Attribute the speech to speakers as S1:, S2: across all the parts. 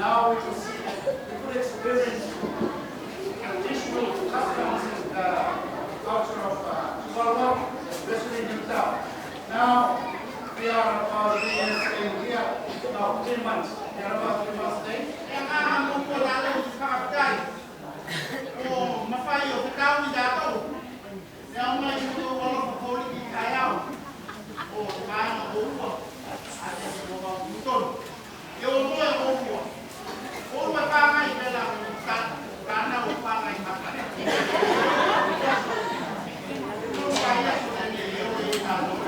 S1: Now we can see people experience traditional customs and culture of Chihuahua, especially himself. Now we are about 3 years in here, now 3 months. We are about 3 months late. Yang akan kumpul lalu sekarang. Oh, mafayo, sekau ni jatuh. Yang mana itu walau berkoli di kayau. Oh, sekarang kumpul. Ada yang bawa betul. Yang mana yang kumpul. Oh, mapangai dalam karena mapangai makan. Itu kaya sudah dia tahu.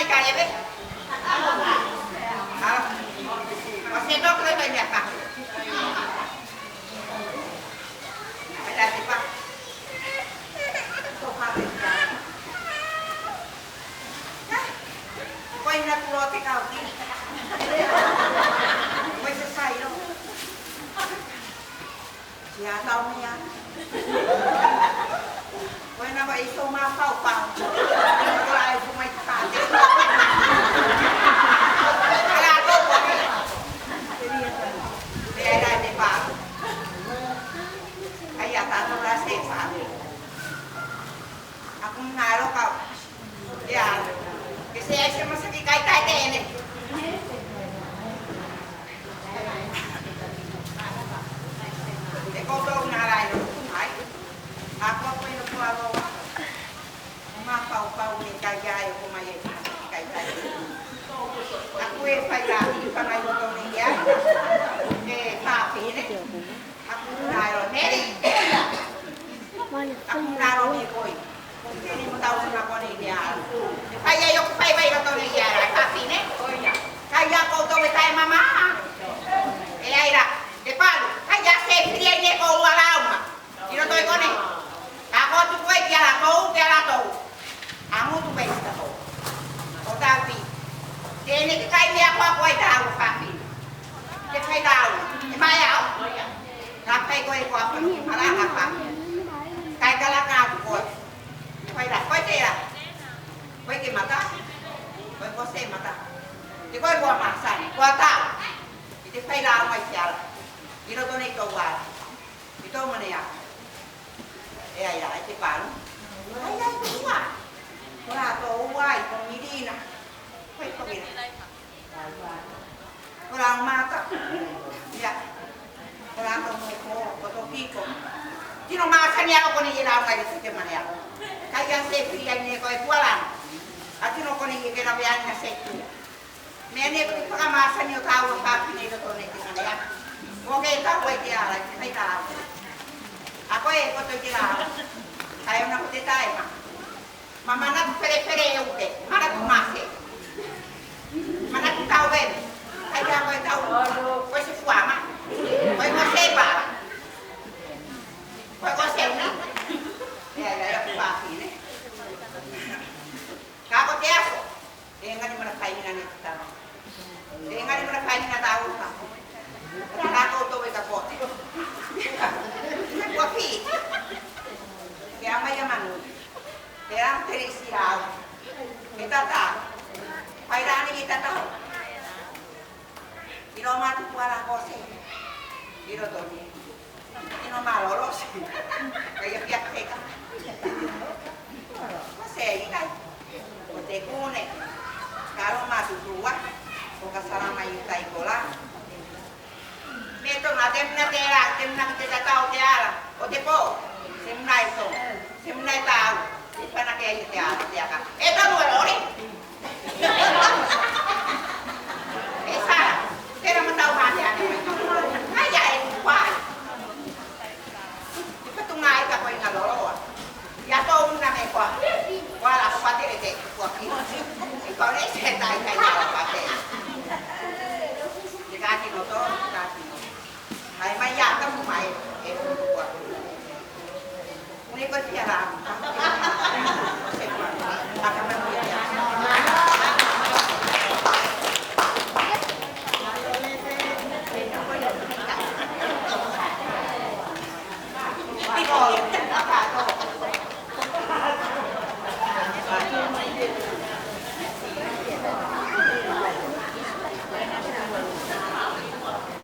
S2: ni kaya be. Masih dok le banyak pak. Ada di pak. Kau nak keluar kau ni? Kau selesai dong. Ya tahu ni ya. Kau nak buat isu masa upang. Kau ay cumay tadi. Kalau tu kau ni, dia ada di pak. Ayah tak tahu rasa apa. Aku ngaruh kau. Ya. Kasi ay siya masakit kahit tayo ni. Ikaw daw naray ng kumay. Ako yung nagpapalo. Mapaw-paw ni kaya yung kumayay. Kahit tayo. Ako yung paglahi pa ngayon daw niya. Papi ni. Ako naroon. Ako naroon ni Koy. Ini mo tahu sa ako ni Diara. Kaya yung pay-pay ko to ni Diara. Papi ni. Kaya ko to tayo mama. Kaya ira. De palo. Kaya se fria ni ko wala uma. Dino to ko ni. Ako tu ko Diara ko Diara to. Amo tu pay sa to. O tapi. Dene kay ni ako daw papi. Ke kay daw. Imaya. Kapay ko ako ni para papi. Kay kalaka ko. Quay lại, quay kia à? Quay kia mặt á? Quay có xe mặt á? Thì quay qua mặt sàn, qua tao. Thì phải ra ngoài chợ. Thì nó tôi này cầu vào. Thì tôi mà này à? Ê ai lại thì bảo. Ai ai đúng à? Nó là tôi quay, còn như đi nè. Quay có gì nè? Nó là ma tao. Dạ. Nó là tôi người khô, tôi phi cùng. Chứ nó ma sanh nhau con này ra ngoài thì sẽ mà nè. Kaya se fria ni ko itualan. Ati no ko ni ke na bian na se. Mene ko pagamasan yo tawo pa pinay to ni tingan ya. Okay ta ko dia la sai ta. Ako ko to dia. Tayo na ko tay ma. Mama na pere yo te. Mara ko mase. Mana ko taw ben. Kaya ko taw. Ko se fuama. Ko se ba. Ko se ni. Ya papi ni. Kako tiaso. Dengan di mana kainin ni kita. Dengan di mana kainin na tahu ka. Kako to we kapot. Papi. Kaya mayaman. Kaya ang terisiyaw. Kita ta. Pairani kita tahu. Iro matu kuala kose. Iro to ni. Ino malolos. Kaya piak teka. Masih kan? Ote kune. Kalau masuk keluar, bukan salah mayu tai bola. Meto ngatem na tera, tem na kita tahu tiara. Ote po. Semnai so. Semnai tahu. Ipa na kaya yung tiara. Eto luar ori. Salah. Tera mataw hati ano. Kaya why? Ngai ka ko nga lolo. Ya to una me kwa. Wala ko pati rete ko aquí. Ikaw ni se tai kai na.